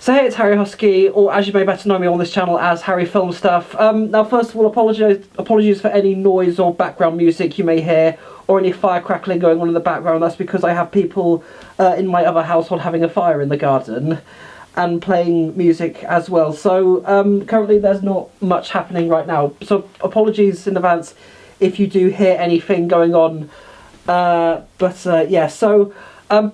So hey, it's Harry Husky, or as you may better know me on this channel as Harry Film Stuff. Now first of all, apologies for any noise or background music you may hear, or any fire crackling going on in the background. That's because I have people in my other household having a fire in the garden, and playing music as well. So currently there's not much happening right now, so apologies in advance if you do hear anything going on. Yeah, so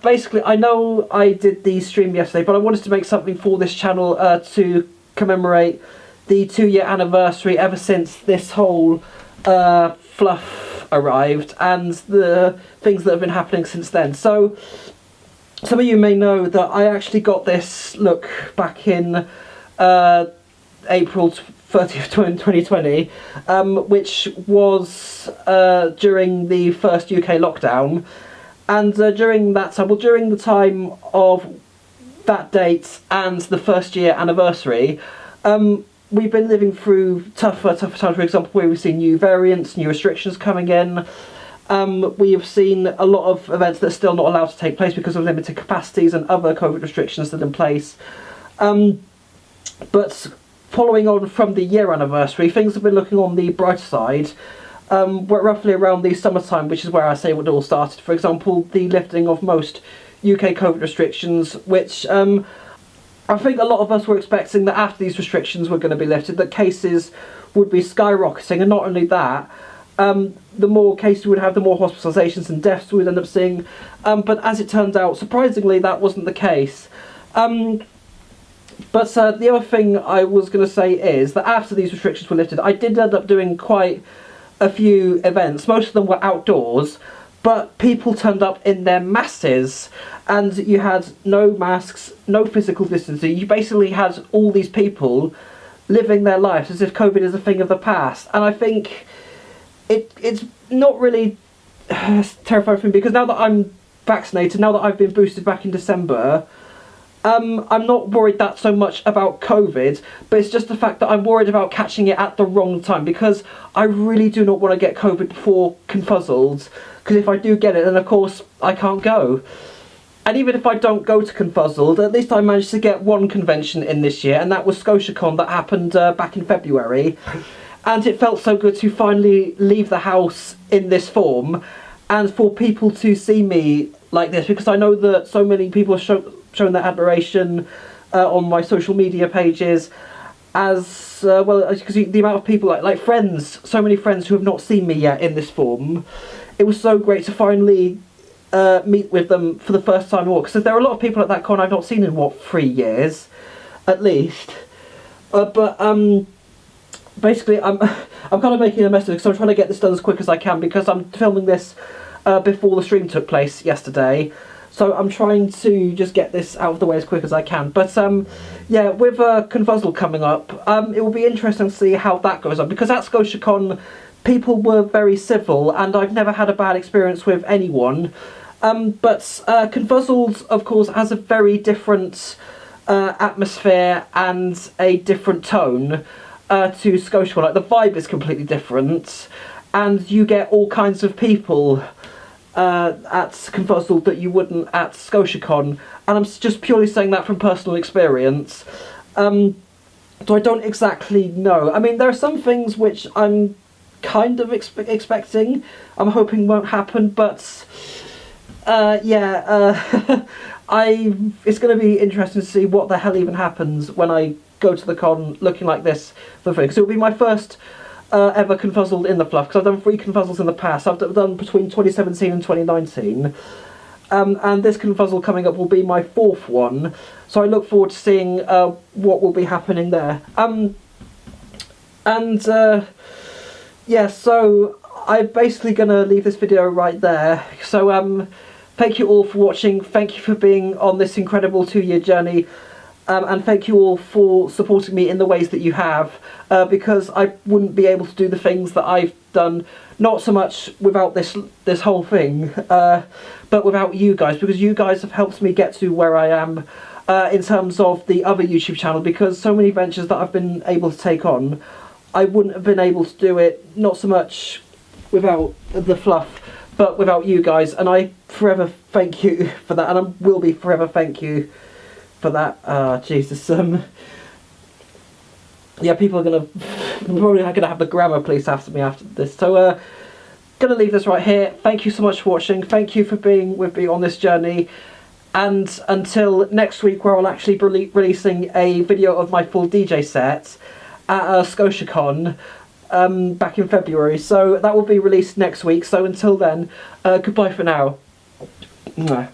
basically, I know I did the stream yesterday, but I wanted to make something for this channel to commemorate the 2-year anniversary ever since this whole fluff arrived, and the things that have been happening since then. So some of you may know that I actually got this look back in April 30th, 2020, which was during the first UK lockdown. And during that time, well, during the time of that date and the first year anniversary, we've been living through tougher times. For example, where we've seen new variants, new restrictions coming in. We have seen a lot of events that are still not allowed to take place because of limited capacities and other COVID restrictions that are in place. But following on from the year anniversary, things have been looking on the brighter side. We're roughly around the summertime, which is where I say it all started. For example, the lifting of most UK COVID restrictions, which I think a lot of us were expecting that after these restrictions were going to be lifted, that cases would be skyrocketing, and not only that, the more cases we would have, the more hospitalisations and deaths we would end up seeing. But as it turned out, surprisingly, that wasn't the case. But the other thing I was going to say is that after these restrictions were lifted, I did end up doing quite a few events. Most of them were outdoors, but people turned up in their masses, and you had no masks, no physical distancing. You basically had all these people living their lives as if COVID is a thing of the past. And I think it's not really terrifying for me, because now that I'm vaccinated, now that I've been boosted back in December, I'm not worried that so much about COVID, but it's just the fact that I'm worried about catching it at the wrong time, because I really do not want to get COVID before Confuzzled, because if I do get it, then of course I can't go. And even if I don't go to Confuzzled, at least I managed to get one convention in this year, and that was ScotiaCon, that happened back in February. And it felt so good to finally leave the house in this form, and for people to see me like this, because I know that so many people have shown their admiration on my social media pages, as well, because the amount of people, like friends, so many friends who have not seen me yet in this form. It was so great to finally meet with them for the first time, because there are a lot of people at that con I've not seen in, what, 3 years at least. Basically, I'm kind of making a mess of it, because I'm trying to get this done as quick as I can, because I'm filming this before the stream took place yesterday. So I'm trying to just get this out of the way as quick as I can. But yeah, with Confuzzled coming up, it will be interesting to see how that goes on, because at ScotiaCon people were very civil, and I've never had a bad experience with anyone. But Confuzzled, of course, has a very different atmosphere and a different tone to ScotiaCon. Like, the vibe is completely different, and you get all kinds of people at Confuzzled that you wouldn't at ScotiaCon, and I'm just purely saying that from personal experience. So I don't exactly know. I mean, there are some things which I'm kind of expecting, I'm hoping won't happen, but yeah, it's going to be interesting to see what the hell even happens when I go to the con looking like this for free, because it will be my first ever Confuzzled in the fluff, because I've done 3 Confuzzles in the past. I've done between 2017 and 2019, and this Confuzzle coming up will be my 4th one, so I look forward to seeing what will be happening there. Yeah, so I'm basically going to leave this video right there. So thank you all for watching, thank you for being on this incredible 2-year journey. And thank you all for supporting me in the ways that you have, because I wouldn't be able to do the things that I've done, not so much without this whole thing, but without you guys, because you guys have helped me get to where I am in terms of the other YouTube channel, because so many ventures that I've been able to take on, I wouldn't have been able to do it, not so much without the fluff, but without you guys, and I forever thank you for that, and I will be forever thank you for that. Jesus. Yeah, people are gonna probably gonna have the grammar police after me after this. So gonna leave this right here. Thank you so much for watching. Thank you for being with me on this journey. And until next week, where I'll actually be releasing a video of my full DJ set at ScotiaCon back in February. So that will be released next week. So until then, goodbye for now. Mwah.